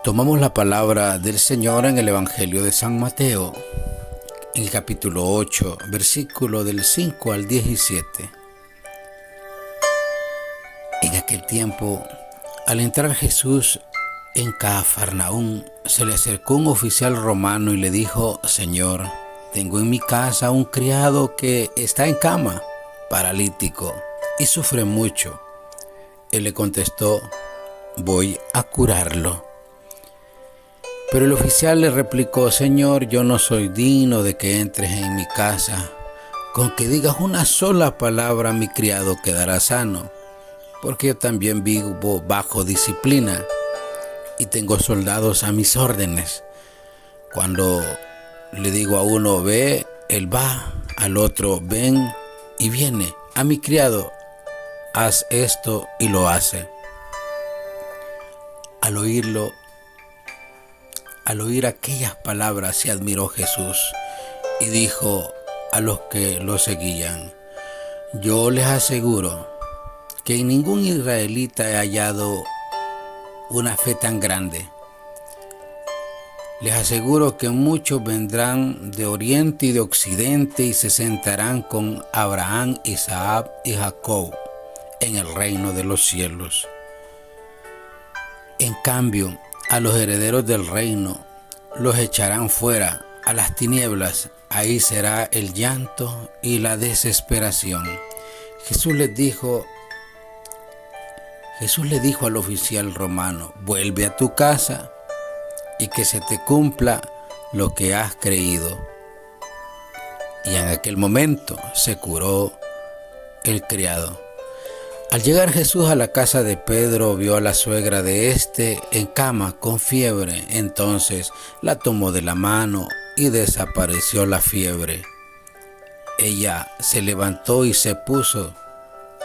Tomamos la palabra del Señor en el Evangelio de San Mateo, en el capítulo 8, versículo del 5 al 17. En aquel tiempo, al entrar Jesús en Cafarnaúm, se le acercó un oficial romano y le dijo: Señor, tengo en mi casa un criado que está en cama, paralítico, y sufre mucho. Él le contestó: voy a curarlo. Pero el oficial le replicó: Señor, yo no soy digno de que entres en mi casa. Con que digas una sola palabra, mi criado quedará sano, porque yo también vivo bajo disciplina y tengo soldados a mis órdenes. Cuando le digo a uno ve, él va; al otro ven, y viene; a mi criado haz esto, y lo hace. Al oír aquellas palabras, se admiró Jesús y dijo a los que lo seguían: yo les aseguro que en ningún israelita he hallado una fe tan grande. Les aseguro que muchos vendrán de oriente y de occidente y se sentarán con Abraham, Isaac y Jacob en el reino de los cielos. En cambio, a los herederos del reino los echarán fuera a las tinieblas. Ahí será el llanto y la desesperación. Jesús le dijo al oficial romano: vuelve a tu casa y que se te cumpla lo que has creído. Y en aquel momento se curó el criado. Al llegar Jesús a la casa de Pedro, vio a la suegra de éste en cama con fiebre. Entonces la tomó de la mano y desapareció la fiebre. Ella se levantó y se puso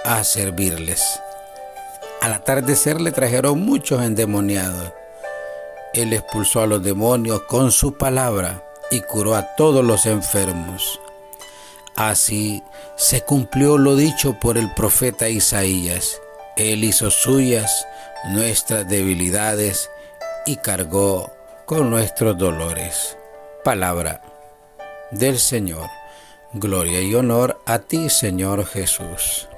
a servirles. Al atardecer le trajeron muchos endemoniados. Él expulsó a los demonios con su palabra y curó a todos los enfermos. Así se cumplió lo dicho por el profeta Isaías: Él hizo suyas nuestras debilidades y cargó con nuestros dolores. Palabra del Señor. Gloria y honor a ti, Señor Jesús.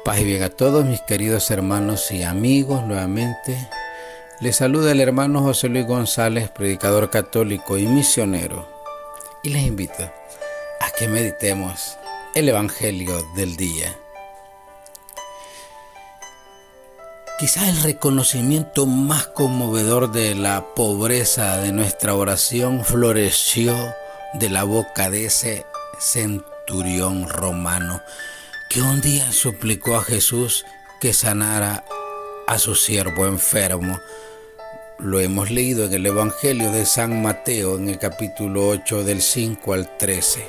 Paz y bien a todos mis queridos hermanos y amigos. Nuevamente les saluda el hermano José Luis González, predicador católico y misionero, y les invito a que meditemos el Evangelio del día. Quizás el reconocimiento más conmovedor de la pobreza de nuestra oración floreció de la boca de ese centurión romano que un día suplicó a Jesús que sanara a su siervo enfermo. Lo hemos leído en el Evangelio de San Mateo, en el capítulo 8, del 5 al 13.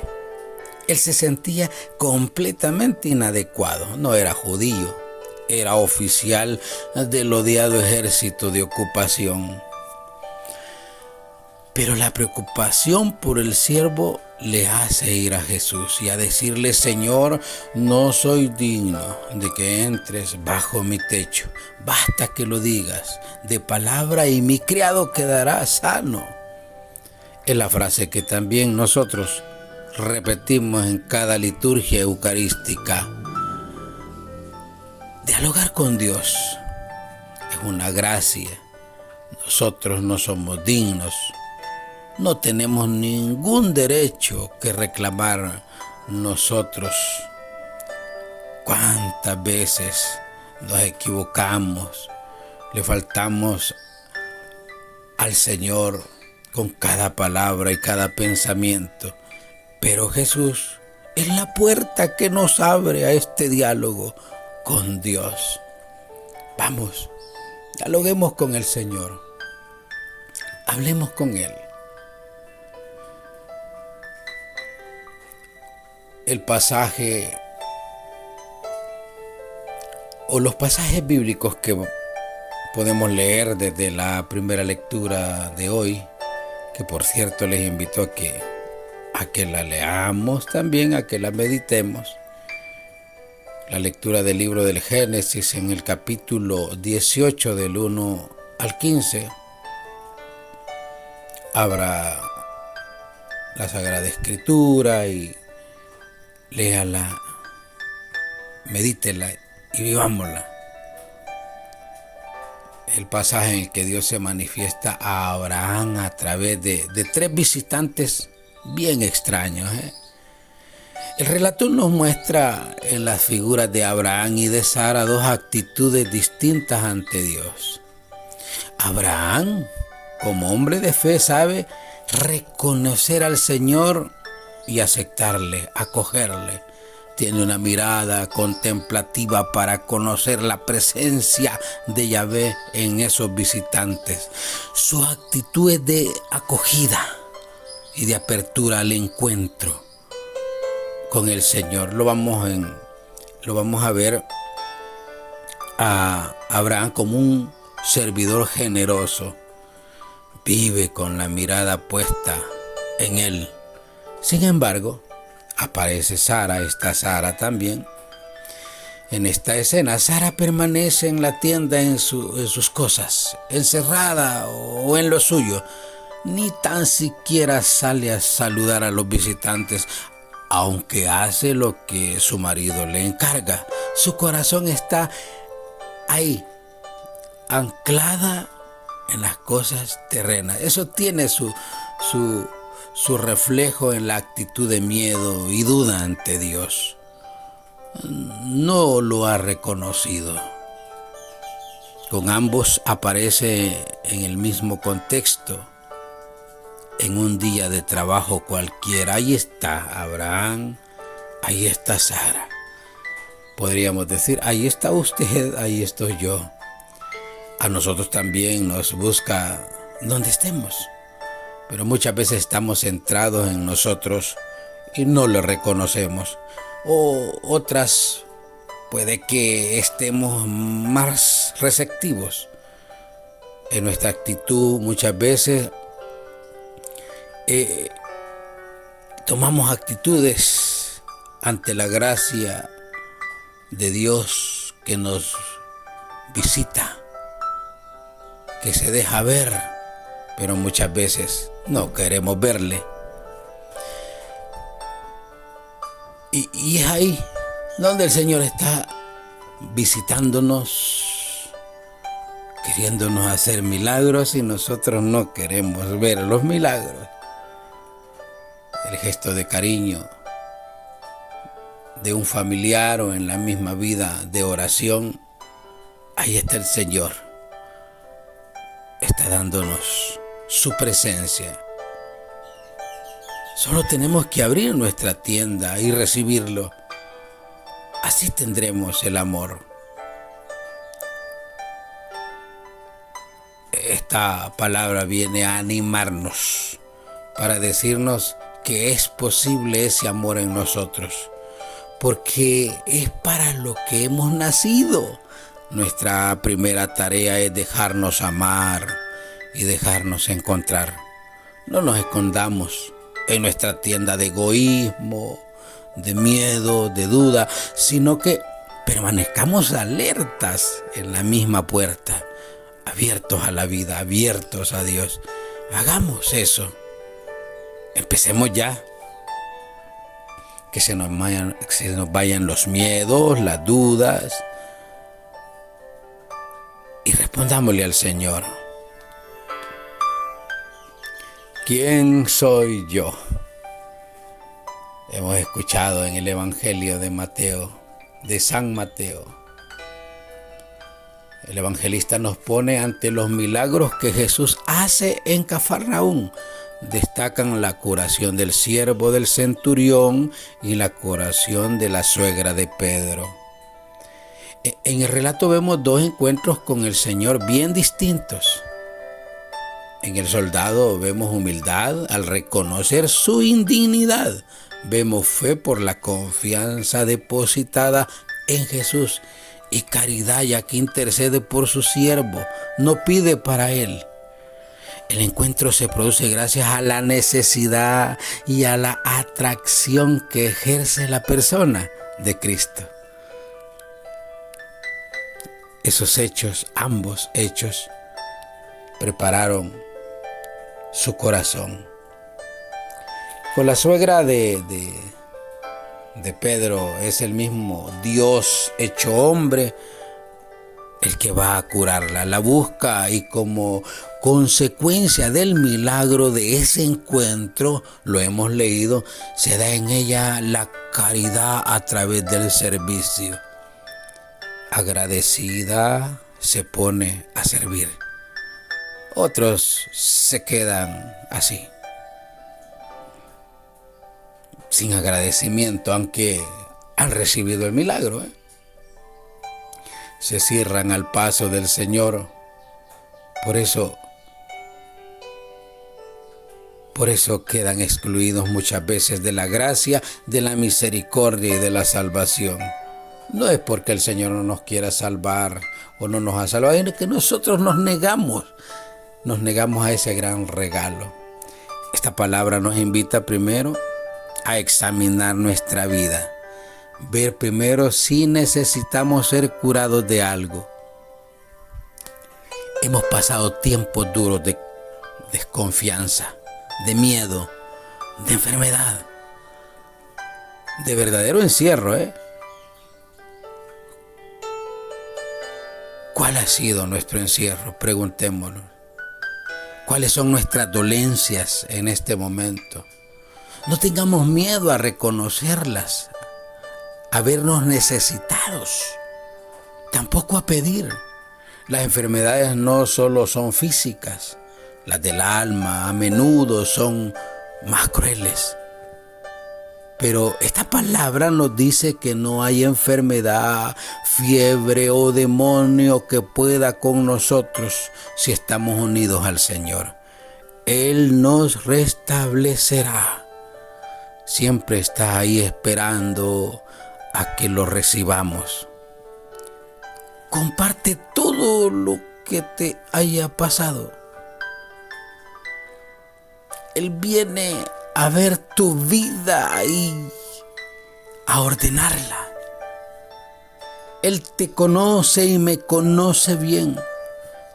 Él se sentía completamente inadecuado. No era judío, era oficial del odiado ejército de ocupación. Pero la preocupación por el siervo le hace ir a Jesús y a decirle: Señor, no soy digno de que entres bajo mi techo. Basta que lo digas de palabra y mi criado quedará sano. Es la frase que también nosotros repetimos en cada liturgia eucarística. Dialogar con Dios es una gracia. Nosotros no somos dignos. No tenemos ningún derecho que reclamar nosotros. ¿Cuántas veces nos equivocamos? Le faltamos al Señor con cada palabra y cada pensamiento. Pero Jesús es la puerta que nos abre a este diálogo con Dios. Vamos, dialoguemos con el Señor. Hablemos con Él. El pasaje o los pasajes bíblicos que podemos leer desde la primera lectura de hoy, que por cierto les invito a que la leamos también, a que la meditemos. La lectura del libro del Génesis en el capítulo 18 del 1 al 15, abra la Sagrada Escritura y léala, medítela y vivámosla. El pasaje en el que Dios se manifiesta a Abraham a través de tres visitantes bien extraños. El relato nos muestra en las figuras de Abraham y de Sara dos actitudes distintas ante Dios. Abraham, como hombre de fe, sabe reconocer al Señor y aceptarle, acogerle. Tiene una mirada contemplativa para conocer la presencia de Yahvé en esos visitantes. Su actitud es de acogida y de apertura al encuentro con el Señor. Lo vamos a ver a Abraham como un servidor generoso. Vive con la mirada puesta en él. Sin embargo, aparece Sara, esta Sara también. En esta escena, Sara permanece en la tienda en sus cosas, encerrada o en lo suyo. Ni tan siquiera sale a saludar a los visitantes, aunque hace lo que su marido le encarga. Su corazón está ahí, anclada en las cosas terrenas. Eso tiene su reflejo en la actitud de miedo y duda ante Dios. No lo ha reconocido. Con ambos aparece en el mismo contexto, en un día de trabajo cualquiera. Ahí está Abraham, ahí está Sara. Podríamos decir, ahí está usted, ahí estoy yo. A nosotros también nos busca donde estemos, pero muchas veces estamos centrados en nosotros y no lo reconocemos. O otras puede que estemos más receptivos en nuestra actitud. Muchas veces tomamos actitudes ante la gracia de Dios que nos visita, que se deja ver, pero muchas veces no queremos verle. Y es ahí donde el Señor está visitándonos, queriéndonos hacer milagros, y nosotros no queremos ver los milagros. El gesto de cariño de un familiar o en la misma vida de oración, ahí está el Señor. Está dándonos su presencia. Solo tenemos que abrir nuestra tienda y recibirlo. Así tendremos el amor. Esta palabra viene a animarnos para decirnos que es posible ese amor en nosotros, porque es para lo que hemos nacido. Nuestra primera tarea es dejarnos amar y dejarnos encontrar. No nos escondamos en nuestra tienda de egoísmo, de miedo, de duda, sino que permanezcamos alertas en la misma puerta, abiertos a la vida, abiertos a Dios. Hagamos eso. Empecemos ya. Que se nos vayan los miedos, las dudas, y respondámosle al Señor. ¿Quién soy yo? Hemos escuchado en el Evangelio de Mateo, de San Mateo. El evangelista nos pone ante los milagros que Jesús hace en Cafarnaúm. Destacan la curación del siervo del centurión y la curación de la suegra de Pedro. En el relato vemos dos encuentros con el Señor bien distintos. En el soldado vemos humildad al reconocer su indignidad. Vemos fe por la confianza depositada en Jesús y caridad, ya que intercede por su siervo, no pide para él. El encuentro se produce gracias a la necesidad y a la atracción que ejerce la persona de Cristo. Esos hechos, ambos hechos, prepararon su corazón. Con la suegra de Pedro es el mismo Dios hecho hombre el que va a curarla. La busca y como consecuencia del milagro de ese encuentro, lo hemos leído, se da en ella la caridad a través del servicio. Agradecida se pone a servir. Otros se quedan así, sin agradecimiento, aunque han recibido el milagro, Se cierran al paso del Señor. Por eso quedan excluidos muchas veces de la gracia, de la misericordia y de la salvación. No es porque el Señor no nos quiera salvar o no nos ha salvado, es que nosotros nos negamos a ese gran regalo. Esta palabra nos invita primero a examinar nuestra vida, ver primero si necesitamos ser curados de algo. Hemos pasado tiempos duros de desconfianza, de miedo, de enfermedad, de verdadero encierro, ¿Cuál ha sido nuestro encierro? Preguntémonos. ¿Cuáles son nuestras dolencias en este momento? No tengamos miedo a reconocerlas, a vernos necesitados, tampoco a pedir. Las enfermedades no solo son físicas, las del alma a menudo son más crueles. Pero esta palabra nos dice que no hay enfermedad, fiebre o demonio que pueda con nosotros si estamos unidos al Señor. Él nos restablecerá. Siempre está ahí esperando a que lo recibamos. Comparte todo lo que te haya pasado. Él viene a ver tu vida y a ordenarla. Él te conoce y me conoce bien.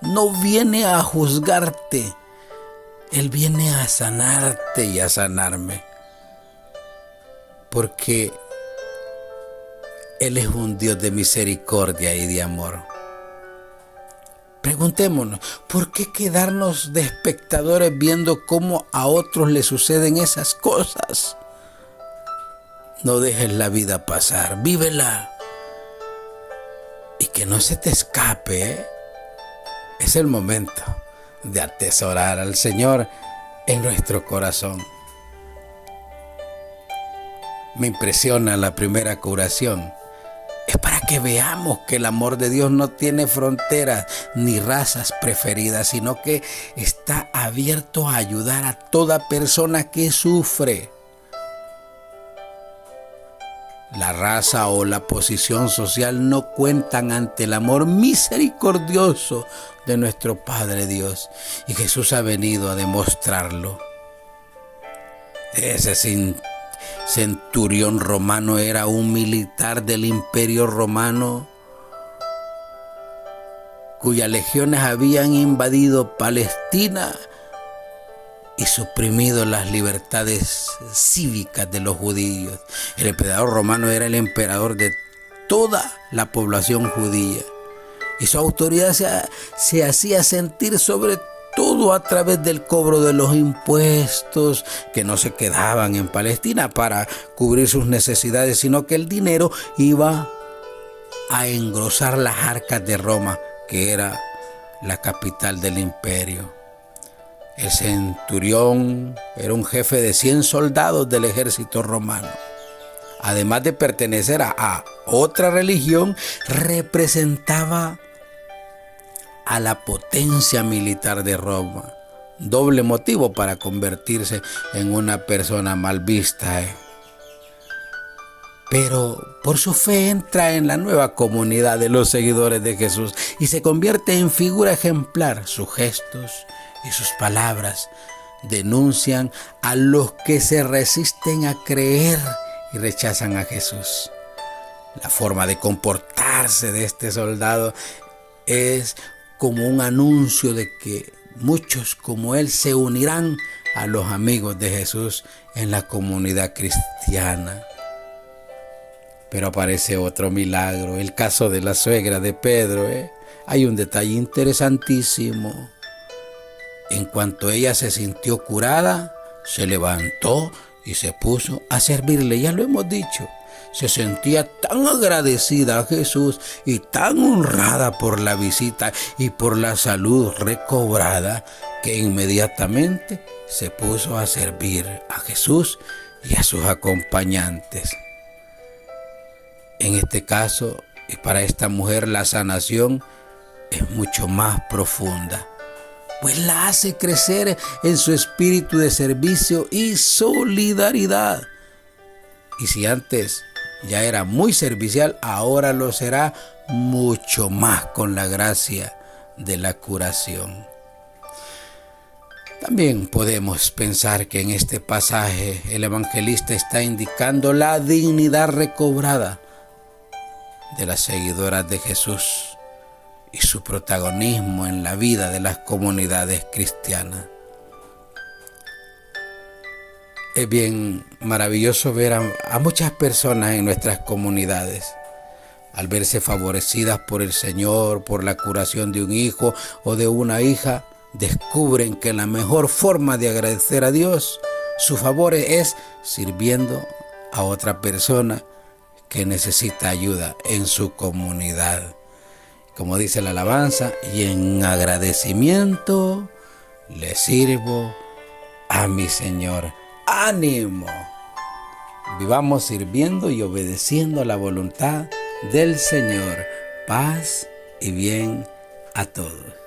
No viene a juzgarte. Él viene a sanarte y a sanarme. Porque Él es un Dios de misericordia y de amor. Preguntémonos, ¿por qué quedarnos de espectadores viendo cómo a otros les suceden esas cosas? No dejes la vida pasar, vívela. Y que no se te escape, Es el momento de atesorar al Señor en nuestro corazón. Me impresiona la primera curación. Es para que veamos que el amor de Dios no tiene fronteras ni razas preferidas, sino que está abierto a ayudar a toda persona que sufre. La raza o la posición social no cuentan ante el amor misericordioso de nuestro Padre Dios. Y Jesús ha venido a demostrarlo. Ese centurión romano era un militar del Imperio Romano cuyas legiones habían invadido Palestina y suprimido las libertades cívicas de los judíos. El emperador romano era el emperador de toda la población judía y su autoridad se hacía sentir sobre todo a través del cobro de los impuestos que no se quedaban en Palestina para cubrir sus necesidades, sino que el dinero iba a engrosar las arcas de Roma, que era la capital del imperio. El centurión era un jefe de 100 soldados del ejército romano. Además de pertenecer a otra religión, representaba a la potencia militar de Roma. Doble motivo para convertirse en una persona mal vista. Pero por su fe entra en la nueva comunidad de los seguidores de Jesús y se convierte en figura ejemplar. Sus gestos y sus palabras denuncian a los que se resisten a creer y rechazan a Jesús. La forma de comportarse de este soldado es como un anuncio de que muchos como él se unirán a los amigos de Jesús en la comunidad cristiana. Pero aparece otro milagro, el caso de la suegra de Pedro. Hay un detalle interesantísimo. En cuanto ella se sintió curada, se levantó y se puso a servirle. Ya lo hemos dicho. Se sentía tan agradecida a Jesús y tan honrada por la visita y por la salud recobrada, que inmediatamente se puso a servir a Jesús y a sus acompañantes. En este caso, y para esta mujer, la sanación es mucho más profunda, pues la hace crecer en su espíritu de servicio y solidaridad. Y si antes ya era muy servicial, ahora lo será mucho más con la gracia de la curación. También podemos pensar que en este pasaje el evangelista está indicando la dignidad recobrada de las seguidoras de Jesús y su protagonismo en la vida de las comunidades cristianas. Es bien maravilloso ver a muchas personas en nuestras comunidades, al verse favorecidas por el Señor, por la curación de un hijo o de una hija, descubren que la mejor forma de agradecer a Dios sus favores es sirviendo a otra persona que necesita ayuda en su comunidad. Como dice la alabanza, y en agradecimiento le sirvo a mi Señor. ¡Ánimo! Vivamos sirviendo y obedeciendo a la voluntad del Señor. Paz y bien a todos.